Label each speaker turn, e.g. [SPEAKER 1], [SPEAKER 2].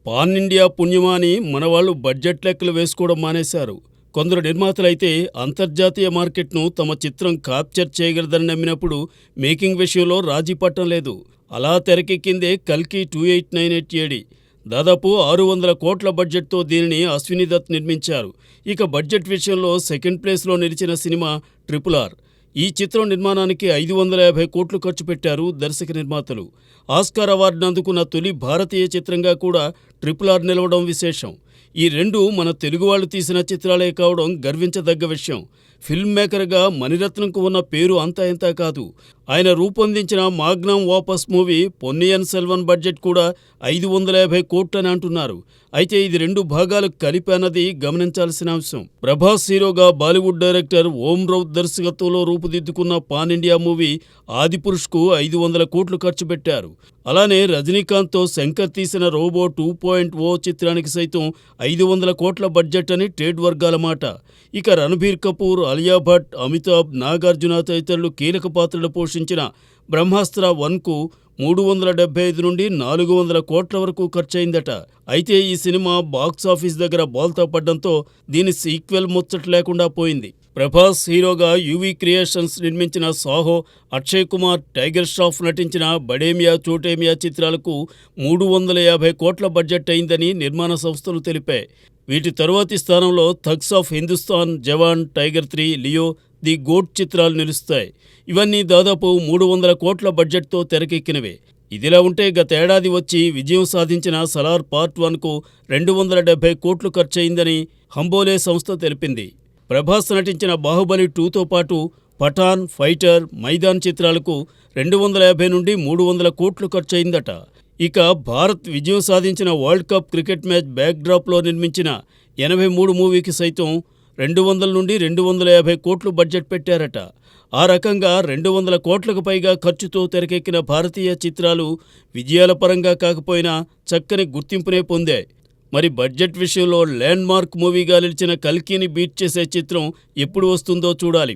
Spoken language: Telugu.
[SPEAKER 1] పాన్ ఇండియా పుణ్యమా అని మనవాళ్లు బడ్జెట్ లెక్కలు వేసుకోవడం మానేశారు. కొందరు నిర్మాతలైతే అంతర్జాతీయ మార్కెట్ను తమ చిత్రం క్యాప్చర్ చేయగలదని నమ్మినప్పుడు మేకింగ్ విషయంలో రాజీ పట్టం లేదు. అలా తెరకెక్కిందే కల్కి 2898 ఏడి. దాదాపు 600 కోట్ల బడ్జెట్తో దీనిని అశ్విని దత్ నిర్మించారు. ఇక బడ్జెట్ విషయంలో సెకండ్ ప్లేస్లో నిలిచిన సినిమా RRR. ఈ చిత్రం నిర్మాణానికి 550 కోట్లు ఖర్చు పెట్టారు దర్శక నిర్మాతలు. ఆస్కార్ అవార్డును అందుకున్న తొలి భారతీయ చిత్రంగా కూడా RRR నిలవడం విశేషం. ఈ రెండు మన తెలుగు వాళ్ళు తీసిన చిత్రాలే కావడం గర్వించదగ్గ విషయం. ఫిల్మ్ మేకర్గా మణిరత్నంకు ఉన్న పేరు అంతా ఇంతా కాదు. ఆయన రూపొందించిన మాగ్నమ్ వాపస్ మూవీ పొన్నియిన్ సెల్వన్ బడ్జెట్ కూడా 550 కోట్లని అంటున్నారు. అయితే ఇది 2 భాగాలు కలిపి అన్నది గమనించాల్సిన అంశం. ప్రభాస్ హీరోగా బాలీవుడ్ డైరెక్టర్ ఓం రౌత్ దర్శకత్వంలో రూపుదిద్దుకున్న పాన్ ఇండియా మూవీ ఆదిపురుష్కు 500 కోట్లు ఖర్చు పెట్టారు. అలానే రజనీకాంత్తో శంకర్ తీసిన రోబో 2.0 చిత్రానికి సైతం 500 కోట్ల బడ్జెట్ అని ట్రేడ్ వర్గాల మాట. ఇక రణబీర్ కపూర్, అలియా భట్, అమితాబ్, నాగార్జున తదితరులు కీలక పాత్రలు పోషించిన బ్రహ్మాస్త్ర 1కు 375 నుండి 400 కోట్ల వరకు ఖర్చయిందట. అయితే ఈ సినిమా బాక్సాఫీస్ దగ్గర బోల్తా పడ్డంతో దీని సీక్వెల్ ముచ్చట లేకుండా పోయింది. ప్రభాస్ హీరోగా యువి క్రియేషన్స్ నిర్మించిన సాహో, అక్షయ్ కుమార్, టైగర్ ష్రాఫ్ నటించిన బడేమియా చోటేమియా చిత్రాలకు 350 కోట్ల బడ్జెట్ అయిందని నిర్మాణ సంస్థలు తెలిపాయి. వీటి తరువాతి స్థానంలో thugs of Hindustan, Jawan, tiger 3, Leo, the GOAT చిత్రాలు నిలుస్తాయి. ఇవన్నీ దాదాపు 300 కోట్ల బడ్జెట్తో తెరకెక్కినవే. ఇదిలా ఉంటే గతేడాది వచ్చి విజయం సాధించిన సలార్ పార్ట్ 1కు 270 కోట్లు ఖర్చయిందని హంబోలే సంస్థ తెలిపింది. ప్రభాస్ నటించిన బాహుబలి 2తో పాటు పఠాన్, ఫైటర్, మైదాన్ చిత్రాలకు 250 నుండి 300 కోట్లు ఖర్చయిందట. ఇక భారత్ విజయం సాధించిన వరల్డ్ కప్ క్రికెట్ మ్యాచ్ బ్యాక్డ్రాప్లో నిర్మించిన 83 మూవీకి సైతం 200 నుండి 250 కోట్లు బడ్జెట్ పెట్టారట. ఆ రకంగా 200 కోట్లకు పైగా ఖర్చుతో తెరకెక్కిన భారతీయ చిత్రాలు విజయాల పరంగా కాకపోయినా చక్కని గుర్తింపునే పొందాయి. మరి బడ్జెట్ విషయంలో ల్యాండ్ మార్క్ మూవీగా నిలిచిన కల్కిని బీట్ చేసే చిత్రం ఎప్పుడు వస్తుందో చూడాలి.